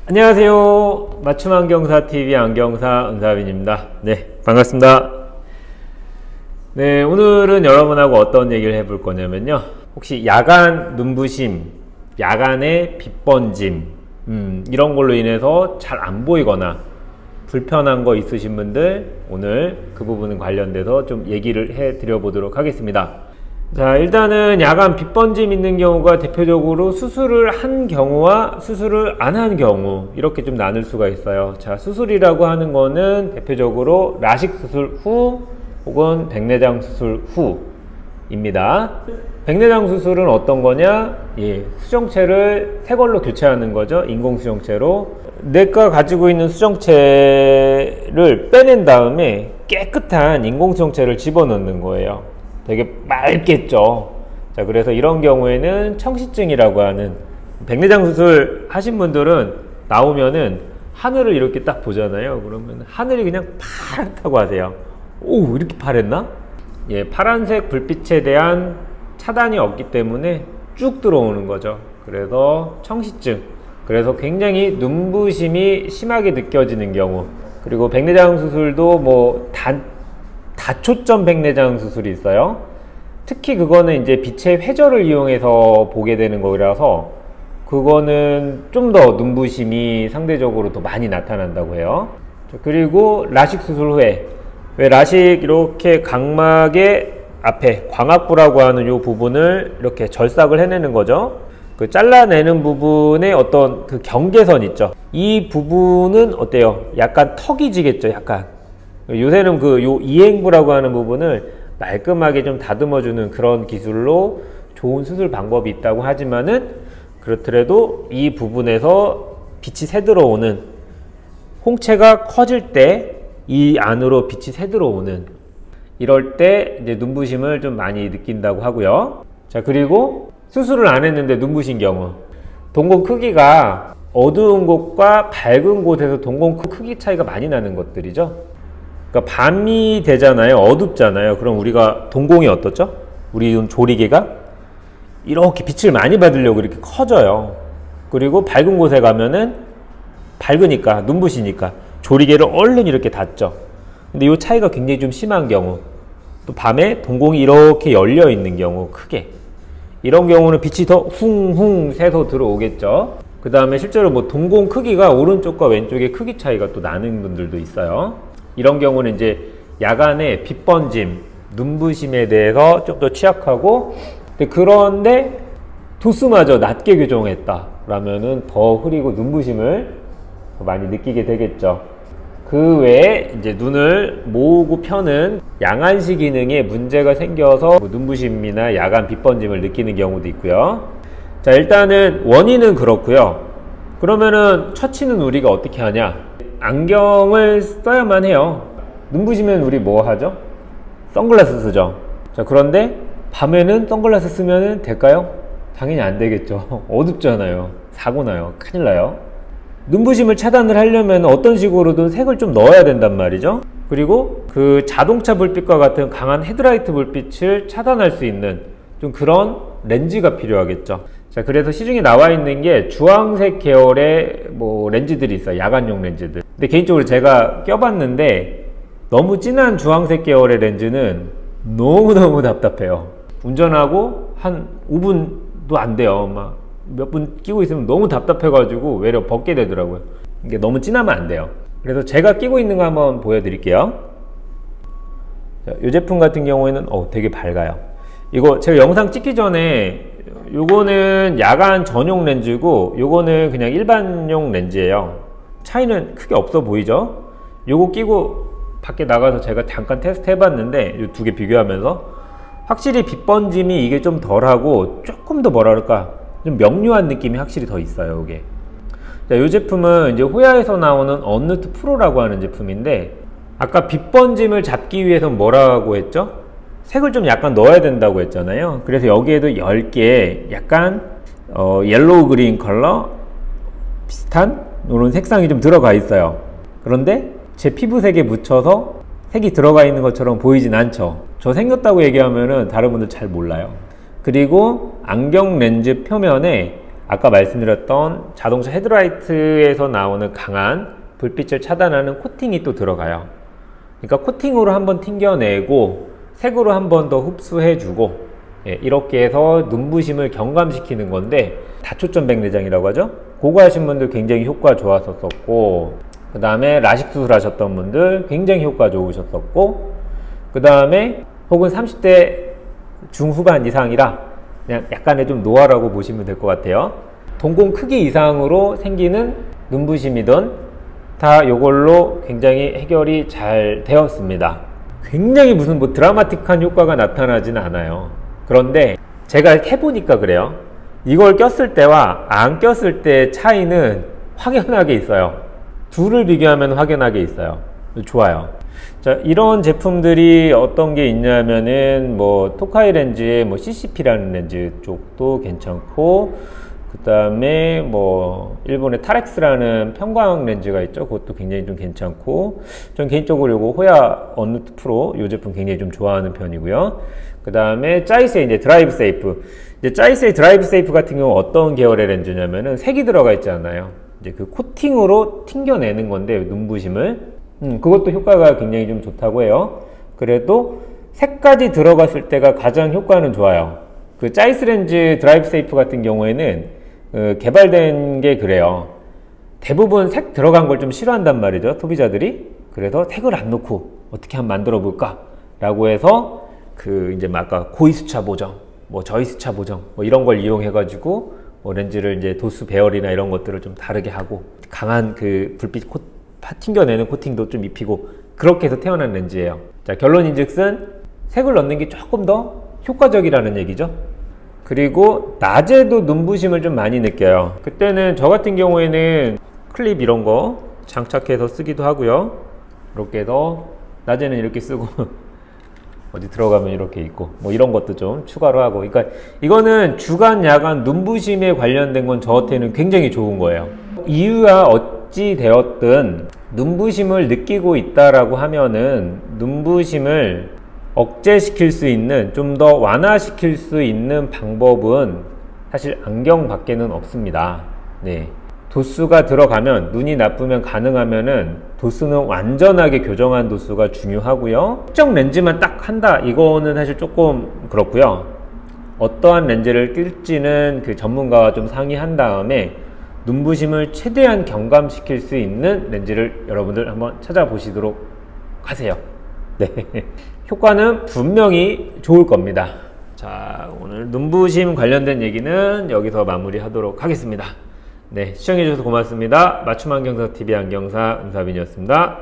안녕하세요. 맞춤안경사TV 안경사 은사빈입니다. 네, 반갑습니다. 네, 오늘은 여러분하고 어떤 얘기를 해볼 거냐면요. 혹시 야간 눈부심, 야간의 빛번짐, 이런 걸로 인해서 잘 안 보이거나 불편한 거 있으신 분들, 오늘 그 부분 관련돼서 좀 얘기를 해 드려 보도록 하겠습니다. 자, 일단은 야간 빛번짐 있는 경우가 대표적으로 수술을 한 경우와 수술을 안 한 경우, 이렇게 좀 나눌 수가 있어요. 자, 수술이라고 하는 거는 대표적으로 라식 수술 후 혹은 백내장 수술 후입니다. 백내장 수술은 어떤 거냐? 수정체를 새 걸로 교체하는 거죠. 인공 수정체로. 내가 가지고 있는 수정체를 빼낸 다음에 깨끗한 인공 수정체를 집어넣는 거예요. 되게 맑겠죠. 자, 그래서 이런 경우에는 청시증이라고 하는, 백내장 수술 하신 분들은 나오면은 하늘을 이렇게 딱 보잖아요. 그러면 하늘이 그냥 파랗다고 하세요. 오, 이렇게 파랬나? 파란색 불빛에 대한 차단이 없기 때문에 쭉 들어오는 거죠. 그래서 청시증, 그래서 굉장히 눈부심이 심하게 느껴지는 경우, 그리고 백내장 수술도 뭐 다초점 백내장 수술이 있어요. 특히 그거는 이제 빛의 회절을 이용해서 보게 되는 거라서 그거는 좀 더 눈부심이 상대적으로 더 많이 나타난다고 해요. 그리고 라식 수술 후에, 왜 라식 이렇게 각막의 앞에 광학부라고 하는 이 부분을 이렇게 절삭을 해내는 거죠. 그 잘라내는 부분에 어떤 그 경계선 있죠. 이 부분은 어때요? 약간 턱이 지겠죠. 약간 요새는 그 요 이행부라고 하는 부분을 말끔하게 좀 다듬어주는 그런 기술로 좋은 수술 방법이 있다고 하지만은, 그렇더라도 이 부분에서 빛이 새 들어오는, 홍채가 커질 때 이 안으로 빛이 새 들어오는, 이럴 때 이제 눈부심을 좀 많이 느낀다고 하고요. 자, 그리고 수술을 안 했는데 눈부신 경우, 동공 크기가 어두운 곳과 밝은 곳에서 동공 크기 차이가 많이 나는 것들이죠. 그러니까 밤이 되잖아요. 어둡잖아요. 그럼 우리가 동공이 어떻죠? 우리 눈 조리개가 이렇게 빛을 많이 받으려고 이렇게 커져요. 그리고 밝은 곳에 가면은 밝으니까, 눈부시니까 조리개를 얼른 이렇게 닫죠. 근데 이 차이가 굉장히 좀 심한 경우, 또 밤에 동공이 이렇게 열려 있는 경우, 크게, 이런 경우는 빛이 더 훅훅 새서 들어오겠죠. 그 다음에 실제로 뭐 동공 크기가 오른쪽과 왼쪽의 크기 차이가 또 나는 분들도 있어요. 이런 경우는 이제 야간에 빛번짐, 눈부심에 대해서 좀 더 취약하고, 그런데 도수마저 낮게 교정했다 라면은 더 흐리고 눈부심을 많이 느끼게 되겠죠. 그 외에 이제 눈을 모으고 펴는 양안시 기능에 문제가 생겨서 눈부심이나 야간 빛번짐을 느끼는 경우도 있고요. 자, 일단은 원인은 그렇고요. 그러면은 처치는 우리가 어떻게 하냐? 안경을 써야만 해요. 눈부시면 우리 뭐 하죠? 선글라스 쓰죠. 자, 그런데 밤에는 선글라스 쓰면 될까요? 당연히 안 되겠죠. 어둡잖아요. 사고 나요. 큰일 나요. 눈부심을 차단을 하려면 어떤 식으로든 색을 좀 넣어야 된단 말이죠. 그리고 그 자동차 불빛과 같은 강한 헤드라이트 불빛을 차단할 수 있는 좀 그런 렌즈가 필요하겠죠. 자, 그래서 시중에 나와 있는 게 주황색 계열의 뭐 렌즈들이 있어요. 야간용 렌즈들. 근데 개인적으로 제가 껴봤는데 너무 진한 주황색 계열의 렌즈는 너무너무 답답해요. 운전하고 한 5분도 안 돼요. 막 몇 분 끼고 있으면 너무 답답해가지고 외려 벗게 되더라고요. 이게 너무 진하면 안 돼요. 그래서 제가 끼고 있는 거 한번 보여드릴게요. 자, 이 제품 같은 경우에는 되게 밝아요. 이거 제가 영상 찍기 전에, 요거는 야간 전용 렌즈고 요거는 그냥 일반용 렌즈예요. 차이는 크게 없어 보이죠? 요거 끼고 밖에 나가서 제가 잠깐 테스트 해봤는데 이 두 개 비교하면서 확실히 빛번짐이 이게 좀 덜하고 조금 더 뭐랄까 좀 명료한 느낌이 확실히 더 있어요. 이게. 자, 이 제품은 이제 호야에서 나오는 언누트 프로라고 하는 제품인데, 아까 빛번짐을 잡기 위해서는 뭐라고 했죠? 색을 좀 약간 넣어야 된다고 했잖아요. 그래서 여기에도 10개 약간 옐로우 그린 컬러 비슷한 이런 색상이 좀 들어가 있어요. 그런데 제 피부색에 묻혀서 색이 들어가 있는 것처럼 보이진 않죠. 저 생겼다고 얘기하면은 다른 분들 잘 몰라요. 그리고 안경 렌즈 표면에 아까 말씀드렸던 자동차 헤드라이트에서 나오는 강한 불빛을 차단하는 코팅이 또 들어가요. 그러니까 코팅으로 한번 튕겨내고 색으로 한 번 더 흡수해주고, 이렇게 해서 눈부심을 경감시키는 건데, 다초점 백내장이라고 하죠. 그거 하신 분들 굉장히 효과 좋았었고, 그 다음에 라식 수술 하셨던 분들 굉장히 효과 좋으셨었고, 그 다음에 혹은 30대 중후반 이상이라 그냥 약간의 좀 노화라고 보시면 될 것 같아요. 동공 크기 이상으로 생기는 눈부심이든 다 요걸로 굉장히 해결이 잘 되었습니다. 굉장히 무슨 뭐 드라마틱한 효과가 나타나지는 않아요. 그런데 제가 해보니까 그래요. 이걸 꼈을 때와 안 꼈을 때의 차이는 확연하게 있어요. 둘을 비교하면 확연하게 있어요. 좋아요. 자, 이런 제품들이 어떤 게 있냐면은 뭐 토카이 렌즈의 뭐 CCP라는 렌즈 쪽도 괜찮고, 그 다음에 뭐 일본의 타렉스라는 편광 렌즈가 있죠. 그것도 굉장히 좀 괜찮고, 전 개인적으로 요거 호야 언누트 프로 요 제품 굉장히 좀 좋아하는 편이고요. 그 다음에 짜이스의 이제 드라이브 세이프. 이제 짜이스의 드라이브 세이프 같은 경우 어떤 계열의 렌즈냐면은 색이 들어가 있잖아요. 이제 그 코팅으로 튕겨내는 건데 눈부심을. 그것도 효과가 굉장히 좀 좋다고 해요. 그래도 색까지 들어갔을 때가 가장 효과는 좋아요. 그 짜이스 렌즈 드라이브 세이프 같은 경우에는 개발된 게 그래요. 대부분 색 들어간 걸 좀 싫어한단 말이죠, 소비자들이. 그래서 색을 안 넣고 어떻게 한번 만들어 볼까 라고 해서 그 이제 아까 고위수차 보정, 뭐 저위수차 보정 뭐 이런 걸 이용해 가지고 뭐 렌즈를 이제 도수 배열이나 이런 것들을 좀 다르게 하고, 강한 그 불빛 튕겨내는 코팅도 좀 입히고, 그렇게 해서 태어난 렌즈예요. 자, 결론인즉슨 색을 넣는 게 조금 더 효과적이라는 얘기죠. 그리고 낮에도 눈부심을 좀 많이 느껴요. 그때는 저 같은 경우에는 클립 이런 거 장착해서 쓰기도 하고요. 이렇게 해서 낮에는 이렇게 쓰고 어디 들어가면 이렇게 있고, 뭐 이런 것도 좀 추가로 하고. 그러니까 이거는 주간 야간 눈부심에 관련된 건 저한테는 굉장히 좋은 거예요. 이유야 어찌 되었든 눈부심을 느끼고 있다라고 하면은 눈부심을 억제시킬 수 있는, 좀 더 완화시킬 수 있는 방법은 사실 안경 밖에는 없습니다. 네. 도수가 들어가면, 눈이 나쁘면 가능하면은 도수는 완전하게 교정한 도수가 중요하고요. 특정 렌즈만 딱 한다, 이거는 사실 조금 그렇고요. 어떠한 렌즈를 낄지는 그 전문가와 좀 상의한 다음에 눈부심을 최대한 경감시킬 수 있는 렌즈를 여러분들 한번 찾아보시도록 하세요. 네. 효과는 분명히 좋을 겁니다. 자, 오늘 눈부심 관련된 얘기는 여기서 마무리하도록 하겠습니다. 네, 시청해주셔서 고맙습니다. 맞춤안경사 TV 안경사 은사빈이었습니다.